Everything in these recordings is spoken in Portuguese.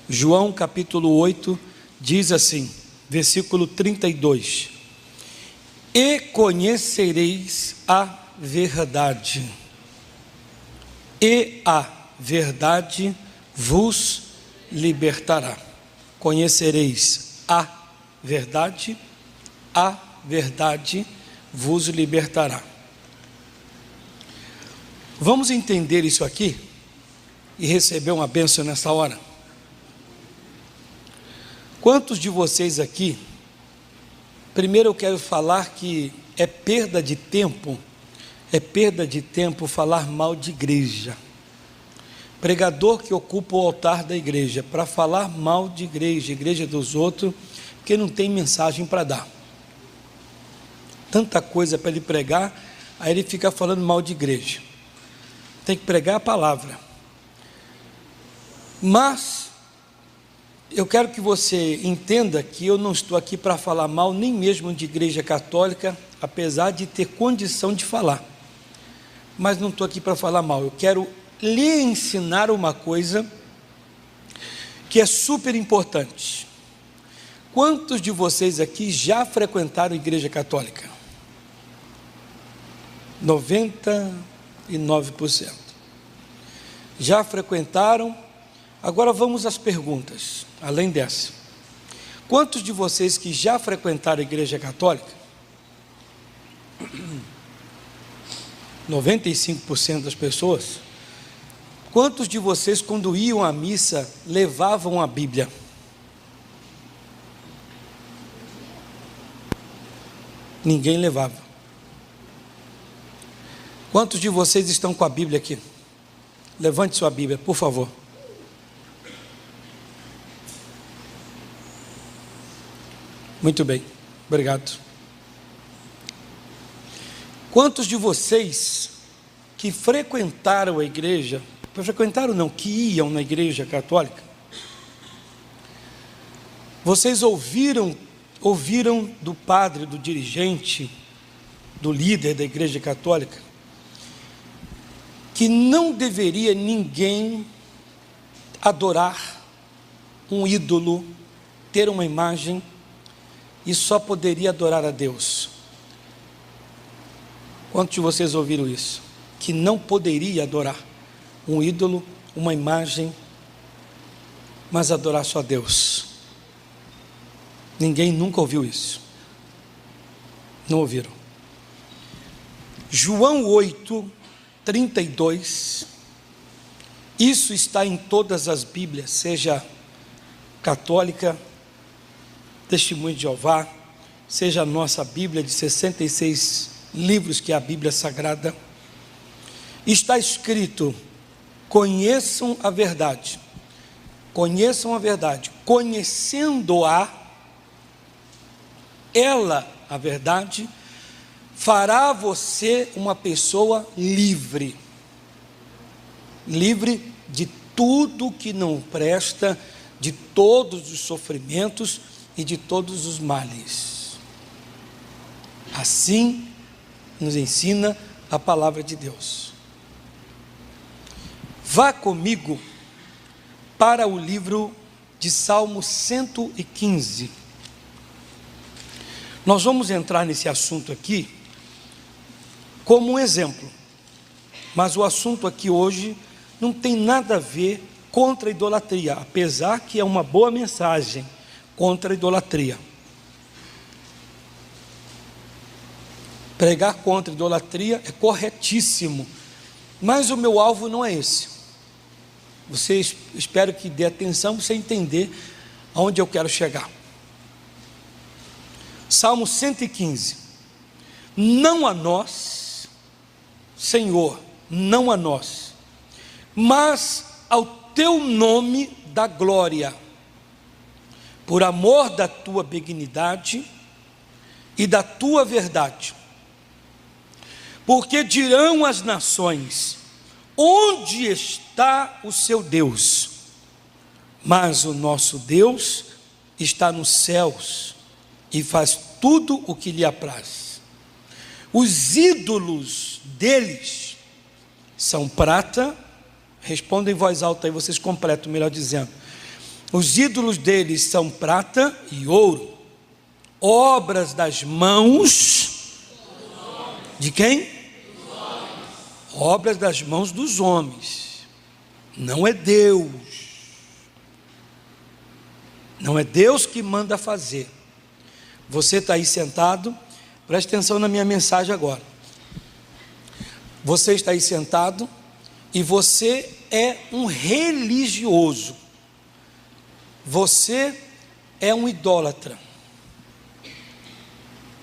João capítulo 8 diz assim, versículo 32: E conhecereis a verdade, e a verdade vos libertará. Conhecereis a verdade vos libertará. Vamos entender isso aqui e receber uma bênção nessa hora. Quantos de vocês aqui, primeiro eu quero falar que é perda de tempo falar mal de igreja. Pregador que ocupa o altar da igreja para falar mal de igreja dos outros, porque não tem mensagem para dar. Tanta coisa para ele pregar, aí ele fica falando mal de igreja. Tem que pregar a palavra. Mas eu quero que você entenda que eu não estou aqui para falar mal nem mesmo de igreja católica, apesar de ter condição de falar. Mas não estou aqui para falar mal. Eu quero lhe ensinar uma coisa que é super importante. Quantos de vocês aqui já frequentaram a igreja católica? 99%. Já frequentaram? Agora vamos às perguntas, além dessa. Quantos de vocês que já frequentaram a igreja católica? 95% das pessoas. Quantos de vocês, quando iam à missa, levavam a Bíblia? Ninguém levava. Quantos de vocês estão com a Bíblia aqui? Levante sua Bíblia, por favor. Muito bem, obrigado. Quantos de vocês que frequentaram a igreja, que iam na igreja católica, vocês ouviram do padre, do dirigente, do líder da igreja católica, que não deveria ninguém adorar um ídolo, ter uma imagem, e só poderia adorar a Deus? Quantos de vocês ouviram isso? Que não poderia adorar um ídolo, uma imagem, mas adorar só a Deus? Ninguém nunca ouviu isso. Não ouviram. João 8, 32, isso está em todas as Bíblias, seja católica, Testemunho de Jeová, seja a nossa Bíblia de 66 livros, que é a Bíblia Sagrada. Está escrito: conheçam a verdade, conhecendo-a, ela, a verdade, fará você uma pessoa livre de tudo que não presta, de todos os sofrimentos e de todos os males. Assim nos ensina a palavra de Deus. Vá comigo para o livro de Salmo 115. Nós vamos entrar nesse assunto aqui como um exemplo, mas o assunto aqui hoje não tem nada a ver contra a idolatria, apesar que é uma boa mensagem contra a idolatria. Pregar contra a idolatria é corretíssimo, mas o meu alvo não é esse. Espero que dê atenção para você entender aonde eu quero chegar. Salmo 115. Não a nós, Senhor, não a nós, mas ao teu nome dá glória, por amor da tua benignidade e da tua verdade. Porque dirão as nações: onde está o seu Deus? Mas o nosso Deus está nos céus e faz tudo o que lhe apraz. Os ídolos deles são prata, respondam em voz alta aí, vocês completam, melhor dizendo. Os ídolos deles são prata e ouro, obras das mãos de quem? Obras das mãos dos homens. Não é Deus. Não é Deus que manda fazer. Você está aí sentado, preste atenção na minha mensagem agora. Você está aí sentado e você é um religioso. Você é um idólatra.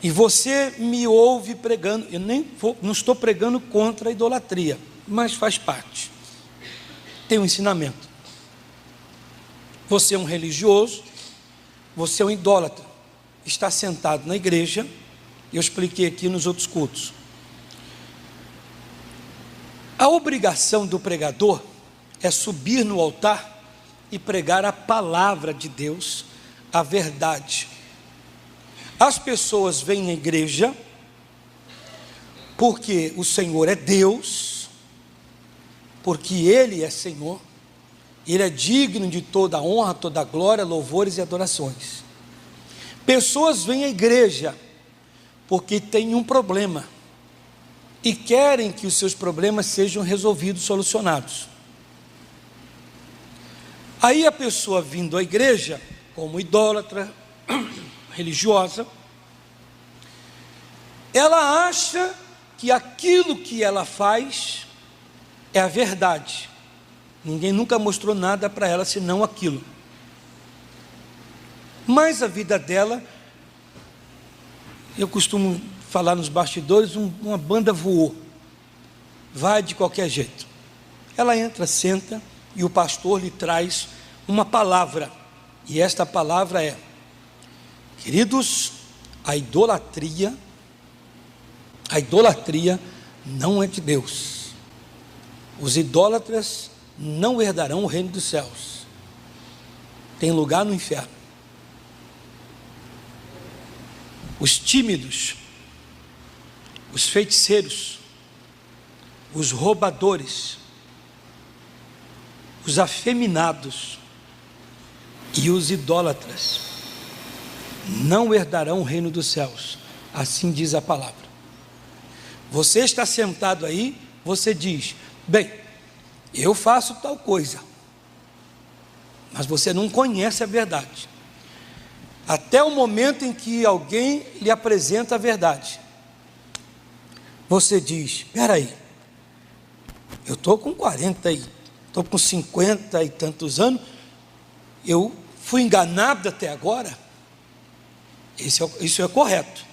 E você me ouve pregando. Eu não estou pregando contra a idolatria, mas faz parte. Tem um ensinamento. Você é um religioso, você é um idólatra. Está sentado na igreja, eu expliquei aqui nos outros cultos. A obrigação do pregador é subir no altar e pregar a palavra de Deus, a verdade. As pessoas vêm à igreja porque o Senhor é Deus, porque Ele é Senhor, Ele é digno de toda a honra, toda a glória, louvores e adorações. Pessoas vêm à igreja porque têm um problema e querem que os seus problemas sejam resolvidos, solucionados. Aí a pessoa vindo à igreja, como idólatra, religiosa, ela acha que aquilo que ela faz é a verdade. Ninguém nunca mostrou nada para ela senão aquilo. Mas a vida dela, eu costumo falar nos bastidores, uma banda voou, vai de qualquer jeito. Ela entra, senta, e o pastor lhe traz uma palavra, e esta palavra é: queridos, a idolatria não é de Deus. Os idólatras não herdarão o reino dos céus, tem lugar no inferno. Os tímidos, os feiticeiros, os roubadores, os afeminados e os idólatras não herdarão o reino dos céus, assim diz a palavra. Você está sentado aí, você diz: bem, eu faço tal coisa, mas você não conhece a verdade, até o momento em que alguém lhe apresenta a verdade. Você diz: espera aí, eu estou com 40 e estou com 50 e tantos anos, eu fui enganado até agora. Isso é correto,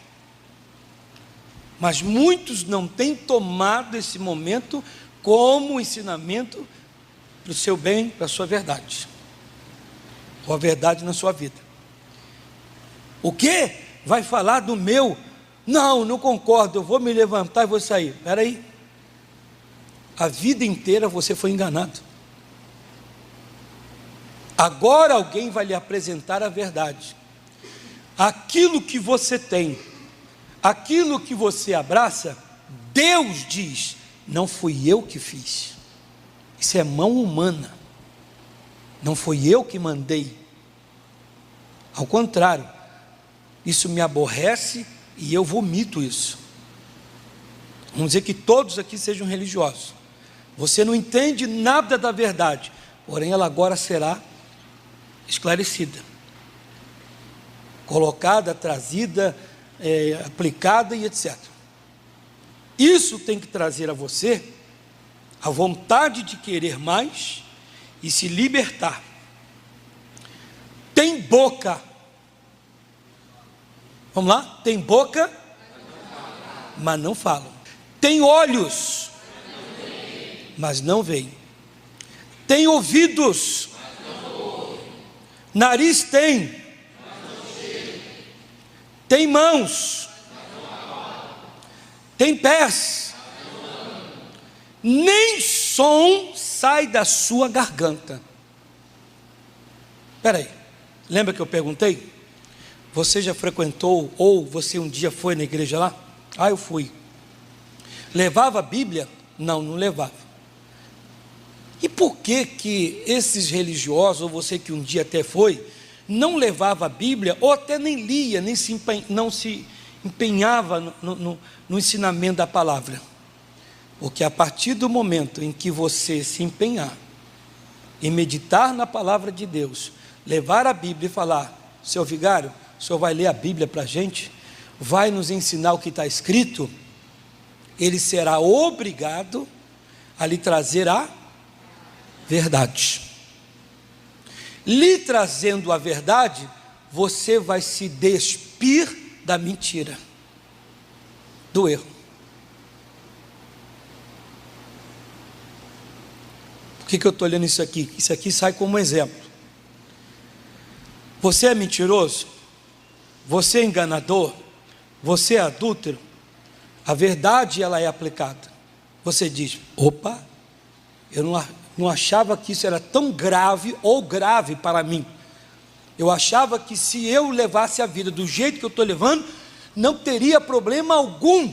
mas muitos não têm tomado esse momento como ensinamento para o seu bem, para a sua verdade, ou a verdade na sua vida. O que? Vai falar do meu? Não concordo, eu vou me levantar e vou sair. Espera aí, a vida inteira você foi enganado. Agora alguém vai lhe apresentar a verdade. Aquilo que você tem, aquilo que você abraça, Deus diz: não fui eu que fiz, isso é mão humana, não fui eu que mandei. Ao contrário, isso me aborrece e eu vomito isso. Vamos dizer que todos aqui sejam religiosos. Você não entende nada da verdade, porém ela agora será esclarecida, colocada, trazida, aplicada e etc. Isso tem que trazer a você a vontade de querer mais e se libertar. Tem boca, vamos lá? Tem boca, mas não falam. Tem olhos, mas não veem. Tem ouvidos, nariz tem, tem mãos, tem pés, nem som sai da sua garganta. Espera aí, lembra que eu perguntei? Você já frequentou, ou você um dia foi na igreja lá? Eu fui. Levava a Bíblia? Não levava. E por que que esses religiosos, ou você que um dia até foi, não levava a Bíblia, ou até nem lia, não se empenhava no ensinamento da palavra? Porque a partir do momento em que você se empenhar em meditar na palavra de Deus, levar a Bíblia e falar: seu vigário, o senhor vai ler a Bíblia para a gente, vai nos ensinar o que está escrito, ele será obrigado a lhe trazer a verdade. Lhe trazendo a verdade, você vai se despir da mentira, do erro. Por que eu estou olhando isso aqui? Isso aqui sai como exemplo. Você é mentiroso? Você é enganador? Você é adúltero? A verdade, ela é aplicada. Você diz: opa, eu não achava que isso era tão grave ou grave para mim. Eu achava que se eu levasse a vida do jeito que eu estou levando, não teria problema algum.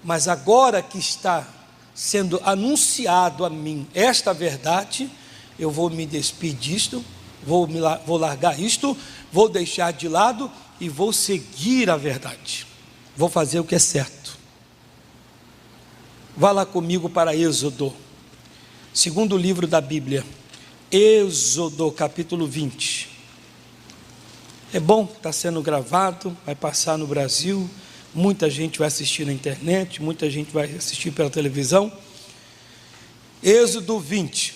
Mas agora que está sendo anunciado a mim esta verdade, eu vou me despir disto, vou largar isto, vou deixar de lado e vou seguir a verdade. Vou fazer o que é certo. Vá lá comigo para Êxodo, segundo livro da Bíblia, Êxodo capítulo 20. É bom, está sendo gravado, vai passar no Brasil, muita gente vai assistir na internet, muita gente vai assistir pela televisão. Êxodo 20.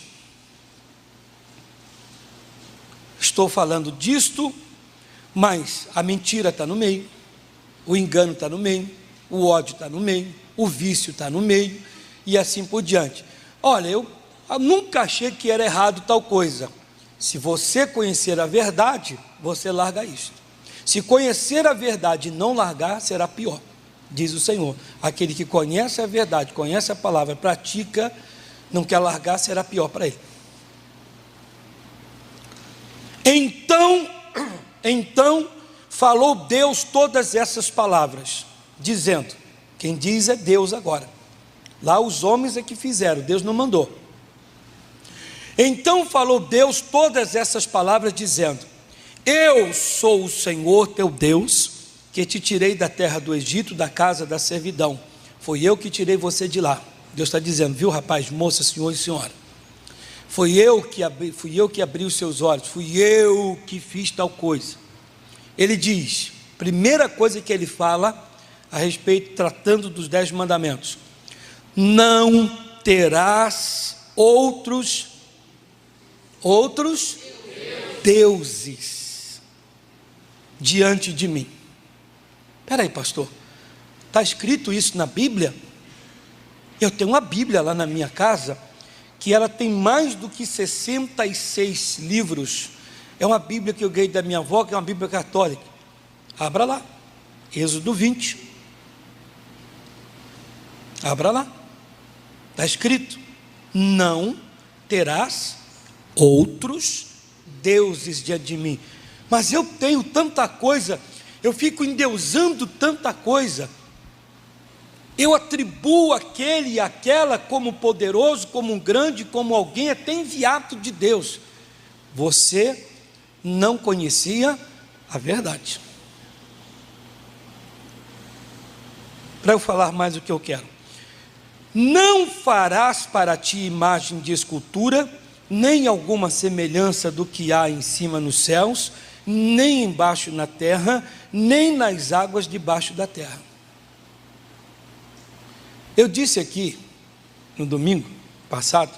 Estou falando disto, mas a mentira está no meio, o engano está no meio, o ódio está no meio, o vício está no meio, e assim por diante. Olha, eu nunca achei que era errado tal coisa. Se você conhecer a verdade, você larga isso. Se conhecer a verdade e não largar, será pior, diz o Senhor. Aquele que conhece a verdade, conhece a palavra, pratica, não quer largar, será pior para ele. Então falou Deus todas essas palavras, dizendo, quem diz é Deus agora, lá os homens é que fizeram, Deus não mandou. Então falou Deus todas essas palavras, dizendo: eu sou o Senhor teu Deus, que te tirei da terra do Egito, da casa da servidão. Foi eu que tirei você de lá. Deus está dizendo, viu rapaz, moça, senhor e senhora, fui eu que abri os seus olhos, fui eu que fiz tal coisa. Ele diz, primeira coisa que ele fala a respeito, tratando dos 10 mandamentos: não terás outros deuses diante de mim. Espera aí, pastor, está escrito isso na Bíblia? Eu tenho uma Bíblia lá na minha casa, que ela tem mais do que 66 livros. É uma Bíblia que eu ganhei da minha avó, que é uma Bíblia católica. Abra lá, Êxodo 20. Abra lá, está escrito: não terás outros deuses diante de mim. Mas eu tenho tanta coisa, eu fico endeusando tanta coisa, eu atribuo aquele e aquela como poderoso, como um grande, como alguém até enviado de Deus. Você não conhecia a verdade. Para eu falar mais o que eu quero: não farás para ti imagem de escultura, nem alguma semelhança do que há em cima nos céus, nem embaixo na terra, nem nas águas debaixo da terra. Eu disse aqui, no domingo passado,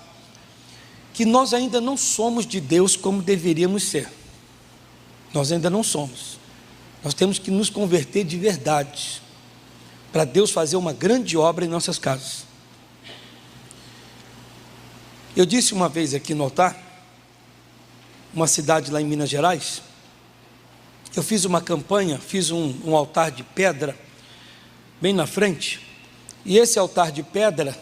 que nós ainda não somos de Deus como deveríamos ser. Nós ainda não somos. Nós temos que nos converter de verdade, para Deus fazer uma grande obra em nossas casas. Eu disse uma vez aqui no altar, uma cidade lá em Minas Gerais, eu fiz uma campanha, fiz um altar de pedra, bem na frente, e esse altar de pedra,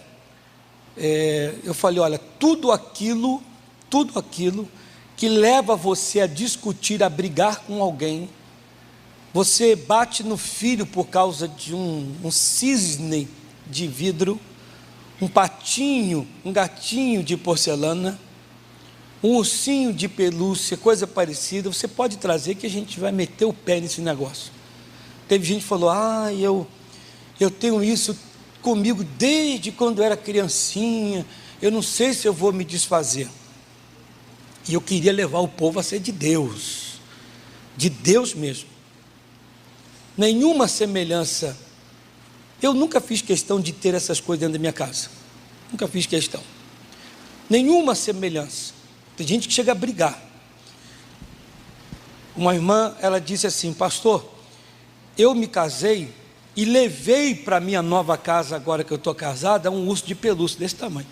eu falei, olha, tudo aquilo que leva você a discutir, a brigar com alguém, você bate no filho por causa de um cisne de vidro, um patinho, um gatinho de porcelana, um ursinho de pelúcia, coisa parecida, você pode trazer que a gente vai meter o pé nesse negócio. Teve gente que falou, eu tenho isso comigo desde quando eu era criancinha, eu não sei se eu vou me desfazer. E eu queria levar o povo a ser de Deus mesmo. Nenhuma semelhança. Eu nunca fiz questão de ter essas coisas dentro da minha casa, nunca fiz questão, nenhuma semelhança. Tem gente que chega a brigar. Uma irmã, ela disse assim, pastor, eu me casei e levei para minha nova casa, agora que eu estou casada, um urso de pelúcia desse tamanho.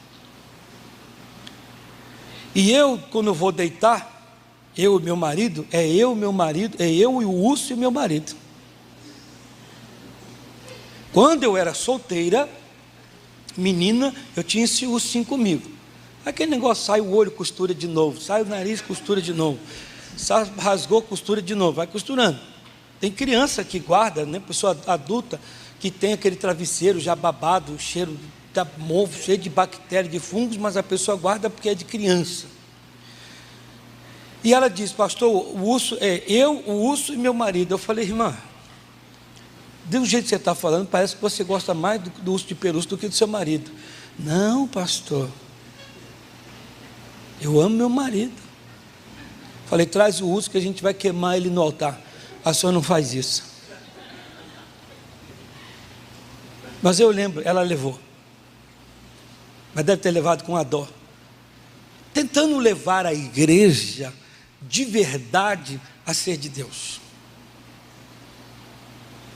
E eu, quando eu vou deitar, eu e meu marido, é eu e o urso e meu marido. Quando eu era solteira, menina, eu tinha esse ursinho comigo. Aquele negócio, sai o olho, costura de novo, sai o nariz, costura de novo, rasgou, costura de novo, vai costurando. Tem criança que guarda, né, pessoa adulta, que tem aquele travesseiro já babado, o cheiro da mofo, cheio de bactérias, de fungos, mas a pessoa guarda porque é de criança. E ela diz, pastor, o urso é eu, o urso e meu marido. Eu falei, irmã, do jeito que você está falando, parece que você gosta mais do urso de pelúcia do que do seu marido. Não, pastor, eu amo meu marido. Falei, traz o urso que a gente vai queimar ele no altar. A senhora não faz isso. Mas eu lembro, ela levou. Mas deve ter levado com a dó. Tentando levar a igreja de verdade a ser de Deus.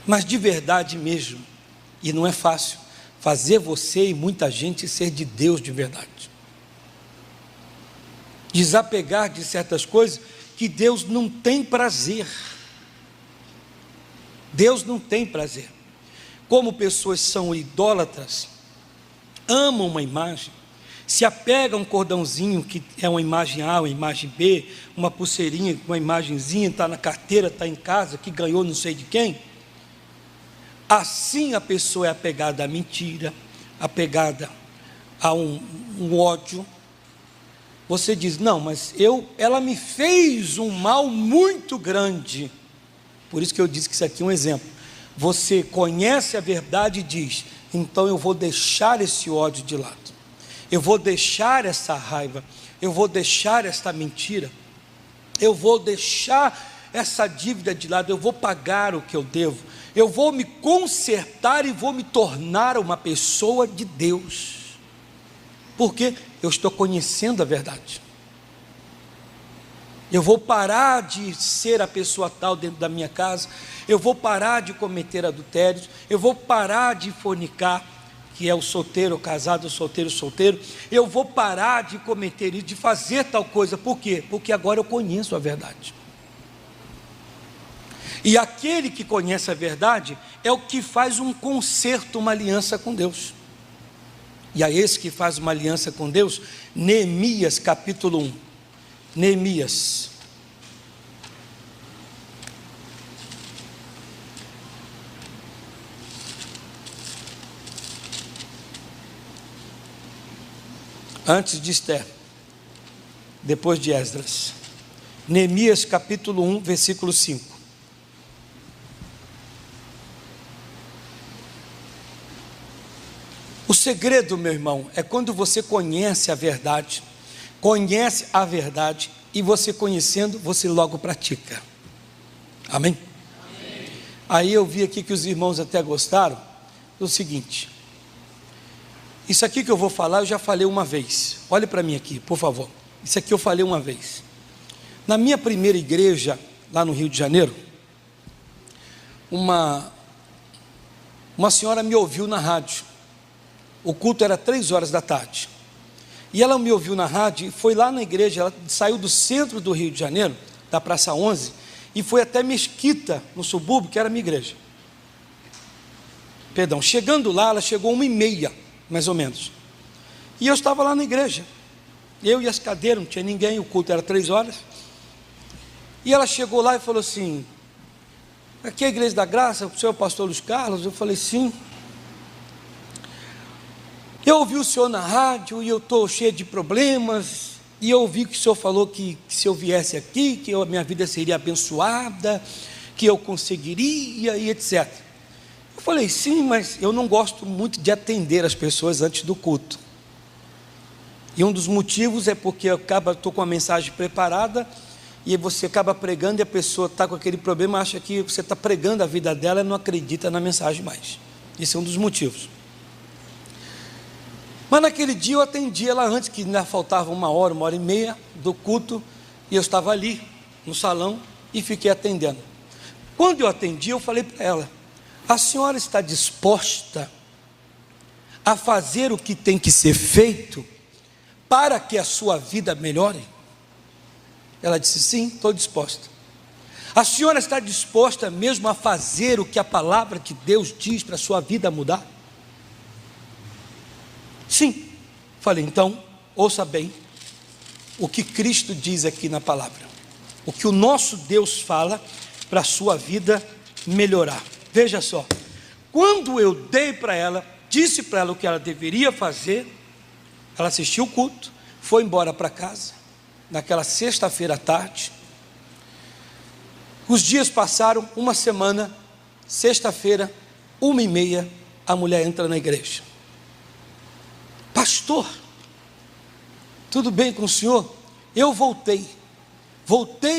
Mas de verdade mesmo. E não é fácil fazer você e muita gente ser de Deus de verdade. Desapegar de certas coisas que Deus não tem prazer. Deus não tem prazer. Como pessoas são idólatras, amam uma imagem, se apegam a um cordãozinho que é uma imagem A, uma imagem B, uma pulseirinha, uma imagenzinha, está na carteira, está em casa, que ganhou não sei de quem. Assim a pessoa é apegada à mentira, apegada a um ódio. Você diz, não, mas ela me fez um mal muito grande. Por isso que eu disse que isso aqui é um exemplo. Você conhece a verdade e diz, então eu vou deixar esse ódio de lado. Eu vou deixar essa raiva. Eu vou deixar essa mentira. Eu vou deixar essa dívida de lado. Eu vou pagar o que eu devo. Eu vou me consertar e vou me tornar uma pessoa de Deus. Porque eu estou conhecendo a verdade. Eu vou parar de ser a pessoa tal dentro da minha casa. Eu vou parar de cometer adultérios. Eu vou parar de fornicar, que é o solteiro, o casado, o solteiro. Eu vou parar de cometer isso, de fazer tal coisa. Por quê? Porque agora eu conheço a verdade. E aquele que conhece a verdade é o que faz um concerto, uma aliança com Deus. E a esse que faz uma aliança com Deus, Neemias capítulo 1. Neemias. Antes de Esther, depois de Esdras. Neemias capítulo 1, versículo 5. O segredo, meu irmão, é quando você conhece a verdade e você conhecendo, você logo pratica. Amém? Amém. Aí eu vi aqui que os irmãos até gostaram do seguinte. Isso aqui que eu vou falar, eu já falei uma vez. Olhe para mim aqui, por favor. Isso aqui eu falei uma vez. Na minha primeira igreja, lá no Rio de Janeiro, uma senhora me ouviu na rádio. O culto era 3 horas da tarde. E ela me ouviu na rádio e foi lá na igreja. Ela saiu do centro do Rio de Janeiro, da Praça 11, e foi até Mesquita, no subúrbio, que era a minha igreja. Perdão, chegando lá, ela chegou 1h30, mais ou menos. E eu estava lá na igreja. Eu e as cadeiras, não tinha ninguém, o culto era 3 horas. E ela chegou lá e falou assim, aqui é a Igreja da Graça, o senhor é o pastor Luiz Carlos? Eu falei, sim. Eu ouvi o senhor na rádio e eu estou cheio de problemas, e eu ouvi que o senhor falou que se eu viesse aqui, que a minha vida seria abençoada, que eu conseguiria e etc. Eu falei, sim, mas eu não gosto muito de atender as pessoas antes do culto. E um dos motivos é porque eu estou com a mensagem preparada, e você acaba pregando e a pessoa está com aquele problema, acha que você está pregando a vida dela e não acredita na mensagem mais. Esse é um dos motivos. Mas naquele dia eu atendi ela antes, que ainda faltava 1 hora e meia do culto, e eu estava ali no salão e fiquei atendendo. Quando eu atendi, eu falei para ela, a senhora está disposta a fazer o que tem que ser feito para que a sua vida melhore? Ela disse, sim, estou disposta. A senhora está disposta mesmo a fazer o que a palavra de Deus diz para a sua vida mudar? Sim. Falei, então, ouça bem o que Cristo diz aqui na palavra, o que o nosso Deus fala para a sua vida melhorar. Veja só, quando eu dei para ela, disse para ela o que ela deveria fazer, ela assistiu o culto, foi embora para casa, naquela sexta-feira à tarde. Os dias passaram, uma semana, sexta-feira, 1h30, a mulher entra na igreja. Pastor, tudo bem com o senhor? Eu voltei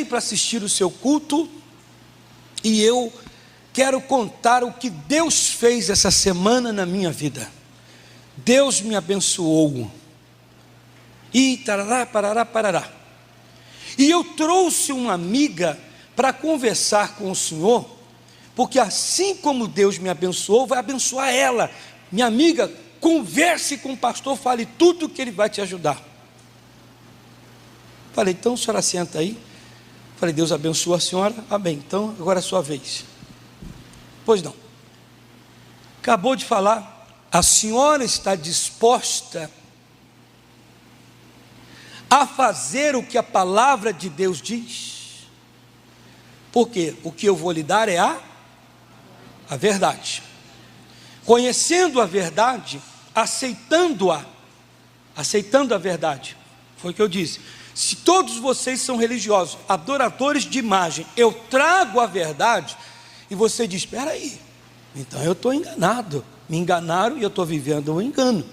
para assistir o seu culto, e eu quero contar o que Deus fez essa semana na minha vida. Deus me abençoou, e tarará, parará, parará, e eu trouxe uma amiga para conversar com o senhor, porque assim como Deus me abençoou, vai abençoar ela. Minha amiga, converse com o pastor, fale tudo que ele vai te ajudar. Falei, então a senhora senta aí. Falei, Deus abençoe a senhora. Amém, então agora é a sua vez. Pois não. Acabou de falar, a senhora está disposta a fazer o que a palavra de Deus diz? Porque o que eu vou lhe dar é a verdade. Conhecendo a verdade, aceitando a verdade, foi o que eu disse. Se todos vocês são religiosos, adoradores de imagem, eu trago a verdade, e você diz, espera aí, então eu estou enganado, me enganaram e eu estou vivendo um engano,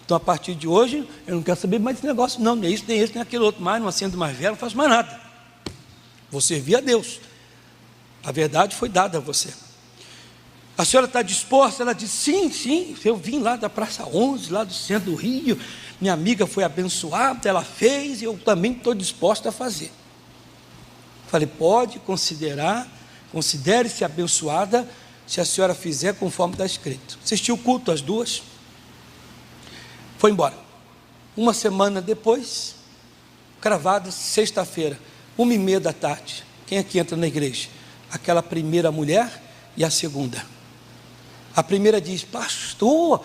então a partir de hoje, eu não quero saber mais desse negócio, não, nem isso, nem esse, nem aquele outro mais, não acendo mais vela, não faço mais nada, vou servir a Deus, a verdade foi dada a você. A senhora está disposta? Ela disse, sim, eu vim lá da Praça 11, lá do centro do Rio, minha amiga foi abençoada, ela fez, e eu também estou disposta a fazer. Falei, pode considere-se abençoada, se a senhora fizer conforme está escrito. Assistiu o culto, as duas, foi embora. Uma semana depois, cravada, sexta-feira, 1h30 da tarde, quem aqui entra na igreja? Aquela primeira mulher e a segunda. A primeira diz, pastor,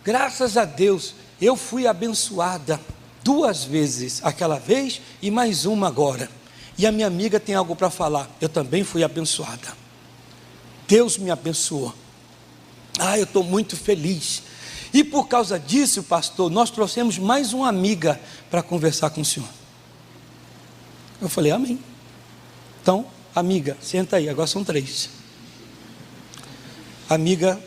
graças a Deus, eu fui abençoada 2 vezes, aquela vez e mais uma agora, e a minha amiga tem algo para falar, eu também fui abençoada, Deus me abençoou, eu estou muito feliz, e por causa disso, pastor, nós trouxemos mais uma amiga para conversar com o senhor. Eu falei, amém. Então, amiga, senta aí, agora são 3. Amiga,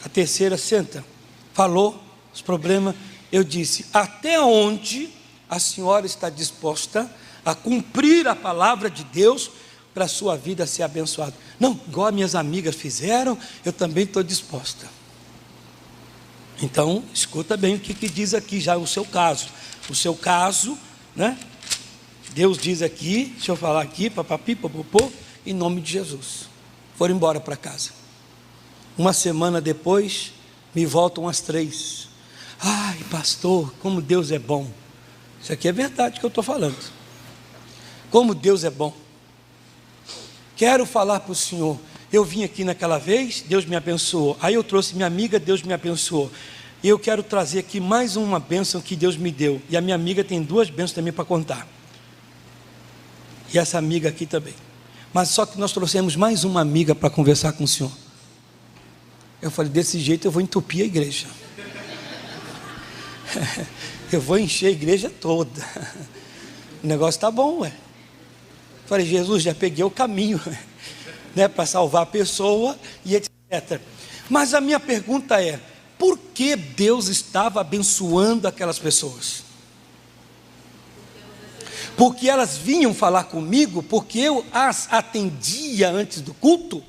a terceira, senta, falou os problemas, eu disse, até onde a senhora está disposta a cumprir a palavra de Deus para a sua vida ser abençoada? Não, igual as minhas amigas fizeram, eu também estou disposta. Então, escuta bem o que diz aqui já o seu caso, né? Deus diz aqui, deixa eu falar aqui, papapi, popopô, em nome de Jesus. Foram embora para casa. Uma semana depois, me voltam as 3. Ai, pastor, como Deus é bom. Isso aqui é verdade que eu estou falando. Como Deus é bom. Quero falar para o senhor. Eu vim aqui naquela vez, Deus me abençoou. Aí eu trouxe minha amiga, Deus me abençoou. E eu quero trazer aqui mais uma bênção que Deus me deu. E a minha amiga tem 2 bênçãos também para contar. E essa amiga aqui também. Mas só que nós trouxemos mais uma amiga para conversar com o senhor. Eu falei, desse jeito eu vou entupir a igreja. Eu vou encher a igreja toda. O negócio está bom, ué. Falei, Jesus, já peguei o caminho, né, para salvar a pessoa e etc. Mas a minha pergunta é, por que Deus estava abençoando aquelas pessoas? Porque elas vinham falar comigo, porque eu as atendia antes do culto?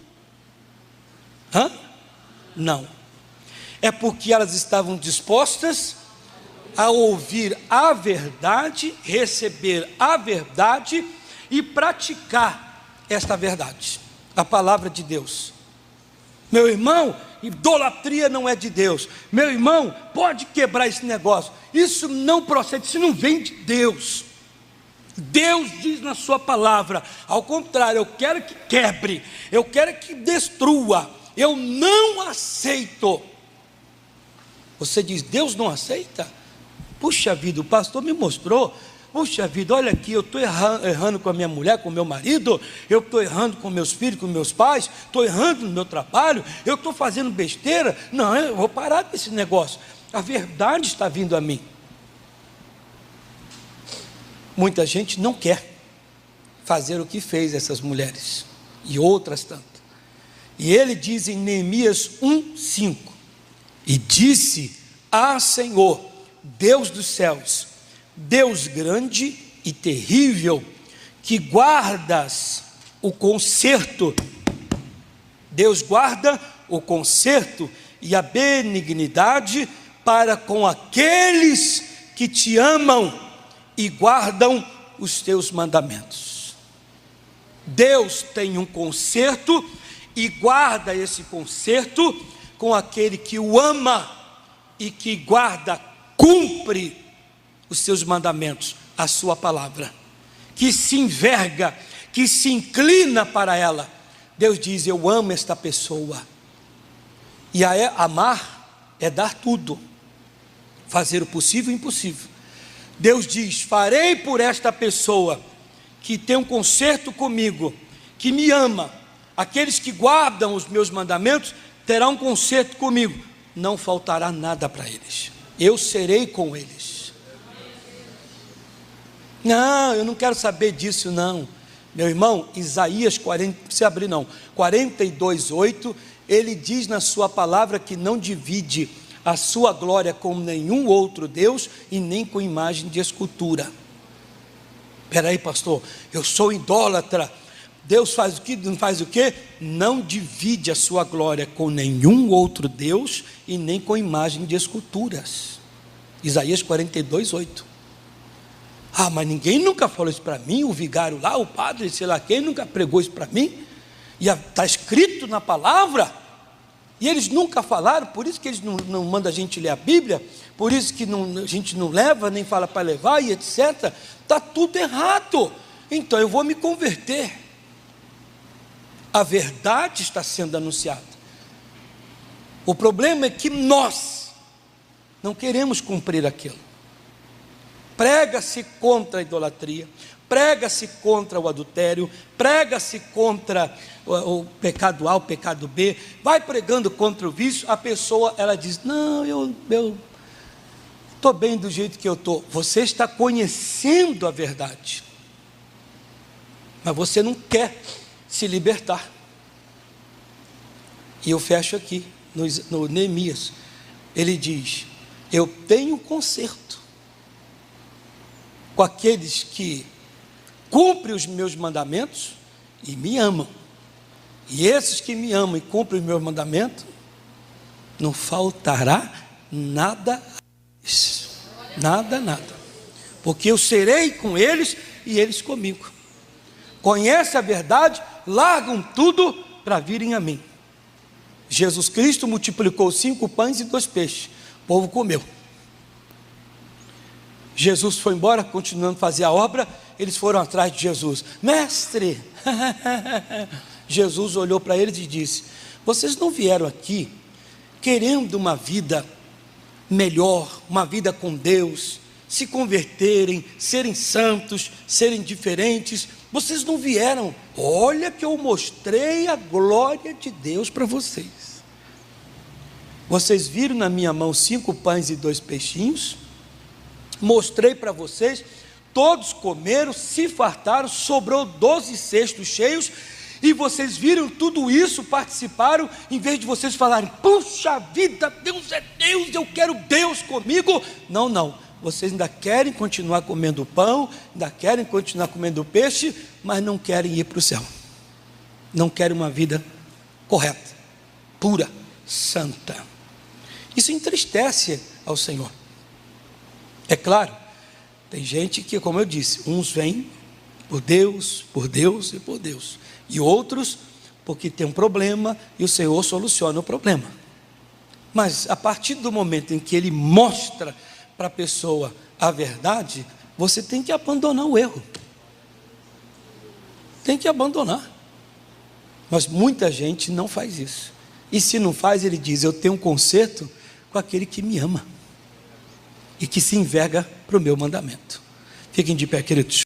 Não. É porque elas estavam dispostas a ouvir a verdade, receber a verdade e praticar esta verdade, a palavra de Deus. Meu irmão, idolatria não é de Deus. Meu irmão, pode quebrar esse negócio. Isso não procede, isso não vem de Deus. Deus diz na sua palavra, ao contrário, eu quero que quebre, eu quero que destrua, eu não aceito. Você diz, Deus não aceita? Puxa vida, o pastor me mostrou, puxa vida, olha aqui, eu estou errando com a minha mulher, com o meu marido, eu estou errando com meus filhos, com meus pais, estou errando no meu trabalho, eu estou fazendo besteira. Não, eu vou parar com esse negócio, a verdade está vindo a mim. Muita gente não quer fazer o que fez essas mulheres, e outras tantas. E ele diz em Neemias 1:5, e disse: Senhor, Deus dos céus, Deus grande e terrível, que guardas o conserto, Deus guarda o conserto e a benignidade para com aqueles que te amam e guardam os teus mandamentos. Deus tem um conserto e guarda esse conserto com aquele que o ama e que guarda, cumpre os seus mandamentos, a sua palavra, que se enverga, que se inclina para ela. Deus diz, eu amo esta pessoa. E amar é dar tudo, fazer o possível e o impossível. Deus diz, farei por esta pessoa que tem um conserto comigo, que me ama, aqueles que guardam os meus mandamentos, terão um conserto comigo, não faltará nada para eles, eu serei com eles. Não, eu não quero saber disso não, meu irmão. Isaías 40, não precisa abrir não, 42:8, ele diz na sua palavra que não divide a sua glória com nenhum outro Deus e nem com imagem de escultura. Espera aí, pastor, eu sou idólatra, Deus faz o que, não faz o que? Não divide a sua glória com nenhum outro Deus e nem com imagem de esculturas. Isaías 42:8. Mas ninguém nunca falou isso para mim, o vigário lá, o padre, sei lá quem, nunca pregou isso para mim, e está escrito na palavra. E eles nunca falaram, por isso que eles não mandam a gente ler a Bíblia, por isso que a gente não leva, nem fala para levar e etc. Está tudo errado. Então eu vou me converter. A verdade está sendo anunciada. O problema é que nós não queremos cumprir aquilo. Prega-se contra a idolatria, prega-se contra o adultério, prega-se contra o pecado A, o pecado B, vai pregando contra o vício, a pessoa, ela diz, não, eu estou bem do jeito que eu estou. Você está conhecendo a verdade, mas você não quer se libertar. E eu fecho aqui, no Neemias, ele diz, eu tenho conserto com aqueles que cumprem os meus mandamentos e me amam. E esses que me amam e cumprem os meus mandamentos, não faltará nada, nada, porque eu serei com eles e eles comigo. Conhecem a verdade, largam tudo para virem a mim. Jesus Cristo multiplicou 5 pães e 2 peixes, o povo comeu. Jesus foi embora, continuando a fazer a obra, eles foram atrás de Jesus. Mestre, Jesus olhou para eles e disse, vocês não vieram aqui querendo uma vida melhor, uma vida com Deus, se converterem, serem santos, serem diferentes. Vocês não vieram, olha que eu mostrei a glória de Deus para vocês. Vocês viram na minha mão 5 pães e 2 peixinhos, mostrei para vocês, todos comeram, se fartaram, sobrou 12 cestos cheios, e vocês viram tudo isso, participaram, em vez de vocês falarem, puxa vida, Deus é Deus, eu quero Deus comigo. Não, vocês ainda querem continuar comendo pão, ainda querem continuar comendo peixe, mas não querem ir para o céu, não querem uma vida correta, pura, santa. Isso entristece ao Senhor. É claro, tem gente que, como eu disse, uns vêm por Deus e por Deus, e outros porque tem um problema e o Senhor soluciona o problema. Mas a partir do momento em que Ele mostra para a pessoa a verdade, você tem que abandonar o erro, tem que abandonar. Mas muita gente não faz isso, e se não faz, ele diz, eu tenho um conserto com aquele que me ama, e que se enverga para o meu mandamento. Fiquem de pé, queridos.